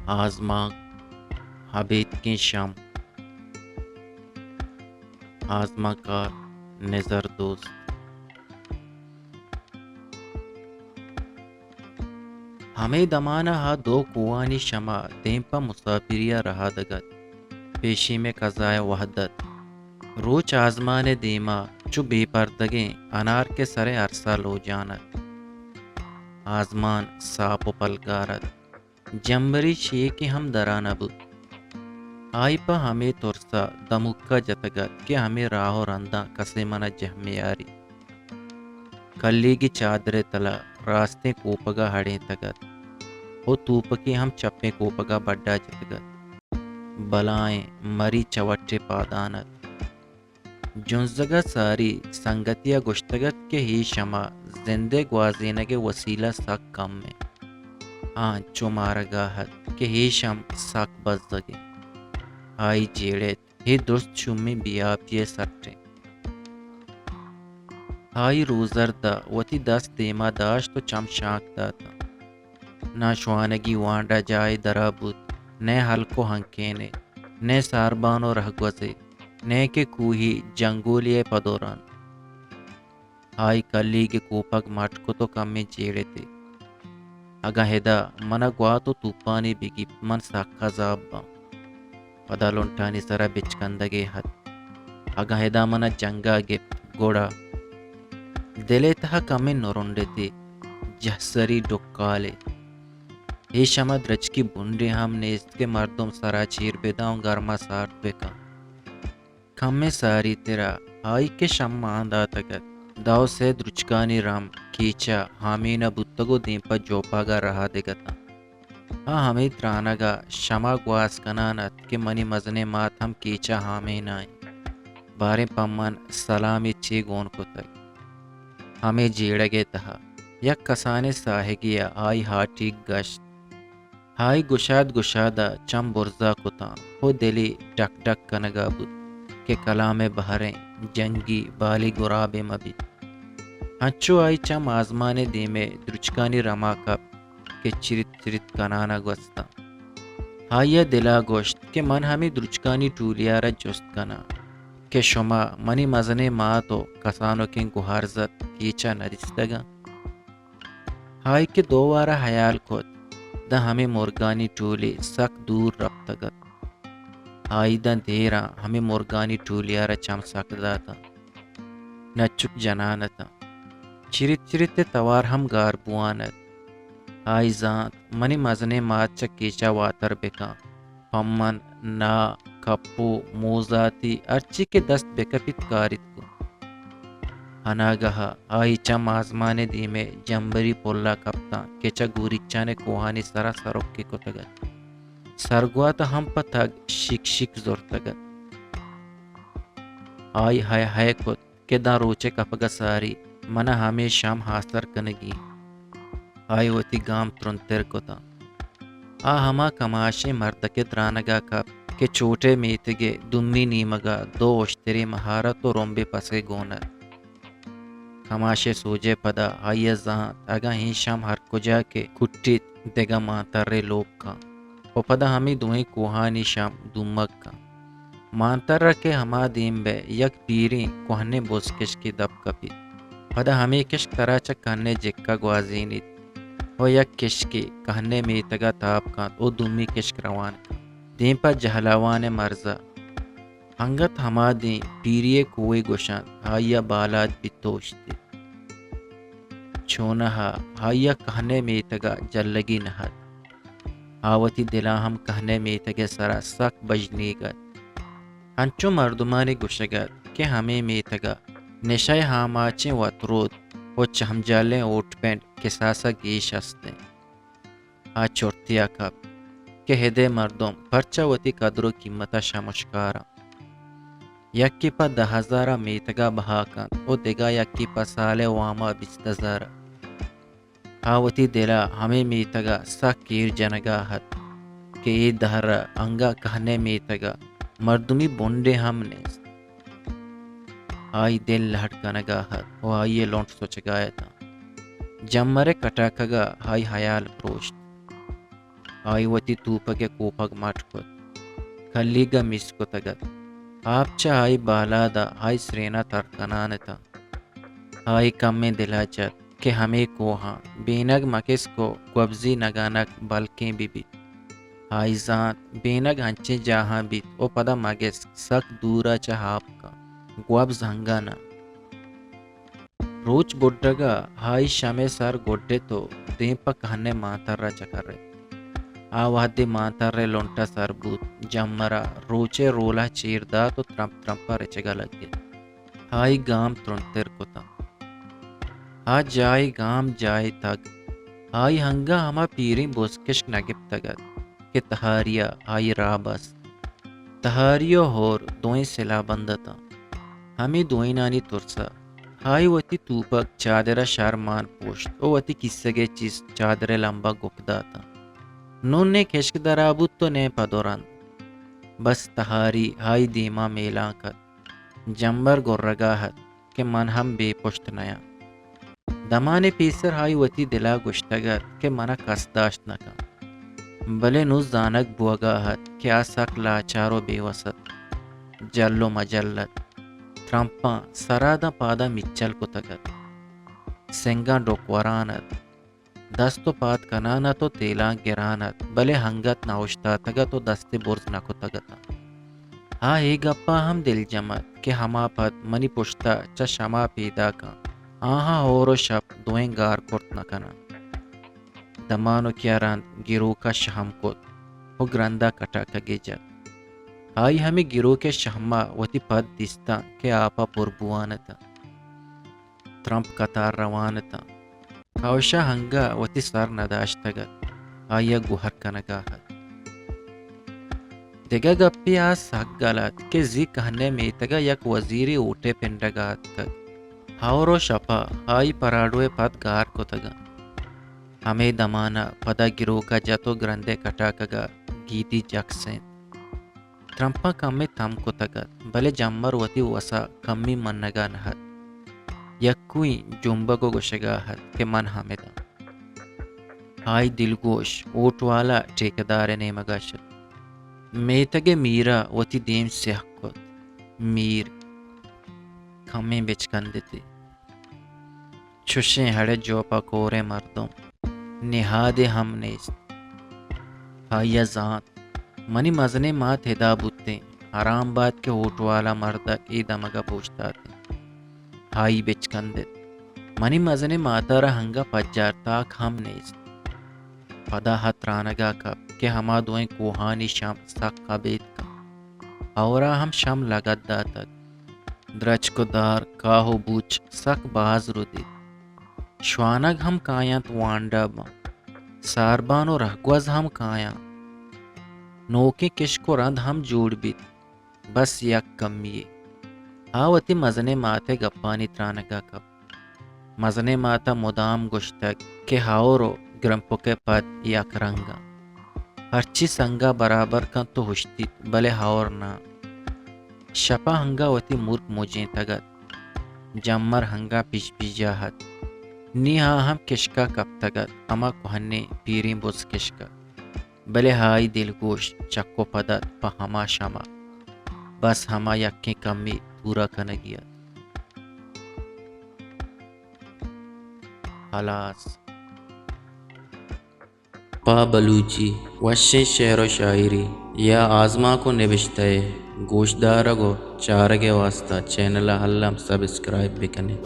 آزما حبیت کی شم آزما کار نظر دوست. ہمیں دمانہ ہا دو کوانی شمع دیم پا مسافریہ رہا دگت پیشی میں قضائے وحدت روچ آزمان دیما چو بے پردگیں انار کے سرے عرصہ لو جانت آزمان ساپ و پلگارت جمبری شیئے کی ہم درانب آئی پا ہمیں ترسا دمکہ جتگت کہ ہمیں راہ و رندہ کسے منہ جہمیاری کلی کی چادر تلا راستے کوپگا ہڑیں تگت او توپکی ہم چپیں کوپگا بڑا جتگت بلائیں مری چوٹے پادانت جنزگا ساری سنگتیا گشتگت کے ہی شمع زندے گوازینگے وسیلہ سک کم میں چو مارگاہت کہ ہی شم سک بزدگے آئی جیڑت ہی درست شمی بیاپیے سٹیں آئی روزر دا وتی دست دیما داشت تو چم شاک داتا نا شوانگی وانڈا جائے درا بود نے حلقو ہنکینے نے ساربانو رہگوزے نے کے کوہی جنگولیے پدوران آئی کلی کے کوپک مٹکو تو کمی جیڑے تھے اگا ہدا منا گوا تو توپانی بگی من ساکھا زاب با پدا لنٹانی سرا بچکندگے حد اگا ہدا منا جنگا گپ گوڑا دلے تہا کمی نرونڈے تھے جہسری ڈکالے یہ شمع درج کی بنڈے ہم نیست کے مردم سرا چیر بیداؤں گرما سارت بکا کمی ساری تیرا آئی کے شمع آندہ تگت داو سے درچکانی رام کیچا ہمیں نہ بتگو دیم پا جوپاگا رہا دگتا ہمیں ترانگا شمع گواس کنانت کہ منی مزنے مات ہم کیچا ہمیں نائیں بارے پمن سلامی چی گون کو تک ہمیں جیڑگے تہا یک کسانے ساہگیا آئی ہاٹی گشت ہائی گشاد گشادہ چم برزا کتا ہو دلی ڈک ڈک کنگا بود کہ کلام بہریں جنگی بالی گراب مبی ہنچو آئی چم آزمانے دیمے درچکانی رما کپ کہ چرت چرت کنانا گوستا ہائی دلا گوشت کہ من ہمیں درچکانی ٹولیارا جست کنا کہ شما منی مزنے ماتو کسانو کے گوھارزت کیچا ندستگا ہائی کے دووارا حیال کھت دا ہمیں مرگانی ٹولی سک دور رفتگت آئی دا دیرا ہمیں مرگانی ٹولیارا چم سکداتا نچک جنانتا چرت چرت توار ہم گار بوانت آئی زانت منی مزنے مات چا کیچا واتر بکا پمن نا کپو موزاتی ارچی کے دست بکپت کارت کو ہناگہا آئی چم آزمانے دیمے جمبری پولا کپتا کچا گوریچانے کوہانی سرا سرک کو تگت سرگواتا ہم پا تگ شک شک زور تگت آئی ہائے ہائے کت کہ دا روچے کپگا ساری منا ہمیں شام حاصر کنگی آئی وتی گام ترنتر کتا ہما کماشے مردکے درانگا کپ کہ چھوٹے میتگے دمی نیمگا دو اشتری مہارت و رومبے پسے گونر کماشے سوجے پدا آئی زانت اگا ہی شام ہر کجا کے کٹیت دگا مانتر لوگ کا و پدا ہمیں دوہیں کوہانی شام دمک کا مانتر رکھے ہما دیم بے یک پیری کوہنے بوسکش کی دب کپی پدا ہمیں کشک تراچا کہنے جکا گوازینیت و یک کشکی کہنے میتگا تاب کانت او دمی کشک روان کا دیم پا جہلاوان مرزا ہنگت ہما دیں پیریے کوئی گوشان ہائیا بالات بیتوشتی چھونہا ہائیا کہنے میتگا جلگی نہت آوتی دلا ہم کہنے میتگے سرا سک بجنی گت ہنچو مردمانی گوشگت کہ ہمیں میتگا نشای ہاماچیں وطرود و چہم جالیں اوٹ پینٹ کساسا گیش ہستیں چورتیا کپ کہ ہدے مردم پرچا وتی قدر و قیمتا شمشکارا یکی پا 10,000 میتگا بہاکن او دگا یکی پا سالے واما 20,000 آوتی دلا ہمیں میتگا سک کیر جنگا حد کہ ای دہر انگا کہنے میتگا مردمی بونڈے ہم نیست آئی دل لہٹکنگا حد و آئی لونٹ سوچگایا تھا جمرے کٹاکگا ہائی حیال پروشت آئی وتی توپگ کوپگ مٹ کت کلیگا مس کتگت آپ چا آئی بالا دا آئی سرینا ترکنان تا آئی کم دلا چت کہ ہمیں کوہاں بینگ مکس کو قبضی نگانک بلکیں بھی آئی ذات بینگ ہنچے جہاں بیت او پدا مگس سک دورا چہاب کا گوبز ہنگانا روچ بڈگا ہائی شمے سر گوڈے تو دیں پک ہنے ماتر را چکرے آوہدے ماتر رے لونٹا سر بود جمرا روچے رولا چیر دا تو ترمپا رچگا لگے ہائی گام ترنتر کتا ہا جائی گام جائی تگ آئی ہنگا ہما پیریں بوسکش نگب تگت کہ تہاریا آئی رابس تہاریو ہور دوئیں سلا بندتا ہمیں دوئیں نانی ترسا ہائی وتی توپک چادرہ شرمان پوشت او وتی کسگے چیز چادرے لمبا گکداتا نون نے کشک درابود تو نے پدوران بس تہاری ہائی دیما میلان کت جمبر گرگاہت کہ من ہم بے پشت نیا دمانے پیسر ہائی وتی دلا گشتگت کہ منا کسداشت نکا بلے نو زانک بوگاہت کہ آسک لاچارو بے وسط جلو مجلت ترمپا سرادا پادا مچل کتگت سنگا ڈوکورانت دستو پات کنانا تو تیلان گرانت بلے ہنگت ناوشتا تگا تو دست برز نکو تگتا ہاں ہی گپا ہم دل جمت کہ ہما پت منی پشتا چا شما پیدا کا آہاں ہورو شب دوئیں گار کرت نکنا دمانو کیا راند گرو کا شہم کت ہو گرندا کٹا کگے جت آئی ہمیں گرو کے شہما وتی پد دستا کہ آپا پربوانتا ترمپ قطار روانتا کاوشا ہنگا وتی سر نداشتگت آیا گوہر کنگاہت دگا گپی آس حق گلت کہ زی کہنے میتگا یک وزیری اوٹے پنڈگات تگ ہاورو شپا آئی پراڈوے پد گار کو تگا ہمیں دمانا پدا گرو کا جتو گرندے کٹا کگا گیتی جکسین ترمپا کمی تھم کو تگت بلے جمر وتی وسا کمی منگا نہت یکوئی جنبگو گوشگاہت کہ من حمدہ آئی دلگوش اوٹ والا ٹھیکدار نے مگاشت میتگے میرا وتی دیم سیح کت میر کھمیں بچکن دیتے چھوشیں ہڑے جوپا کورے مردم نہادے ہم نیست آئیا ذات منی مزنے مات ہدا بوتے حرام بات کے اوٹ والا مردہ ای دمگا پوچھتا تھے ہائی بچکن دیت منی مزنے ماتا را ہنگا پجار تاک ہم نیست پدا ہت رانگا کب کہ ہما دوئیں کوہانی شم سک قبیت کا اورا ہم شم لگت دا تک درچ کو دار کاہو بوچ سک باز رو دید شوانگ ہم کائیاں توانڈا با ساربانو رہگوز ہم کائیاں نوکے کشکو رند ہم جوڑ بیت بس یک کمیے آوتی مزنے ماتے گپانی ترانگا کب مزنے ماتا مدام گشتگ کہ ہاورو گرمپو کے پد یک رنگا ہرچی سنگا برابر کن تو ہوشتیت بلے ہاور نا شپا ہنگا وتی مرک موجیں تگت جمر ہنگا پیش پیجاہت نی ہاں ہم کشکا کب تگت اما کوہنے پیریں بوز کشکا بلے ہائی دل گوش چکو پدت پا ہما شما بس ہما یکیں کمی پورا کنگیا خلاص پا بلوچی وشیں شعر و شاعری یا آزما کو نوشتہ گوشدارگو چارگے واسطہ چینل ہلم سبسکرائب بکنے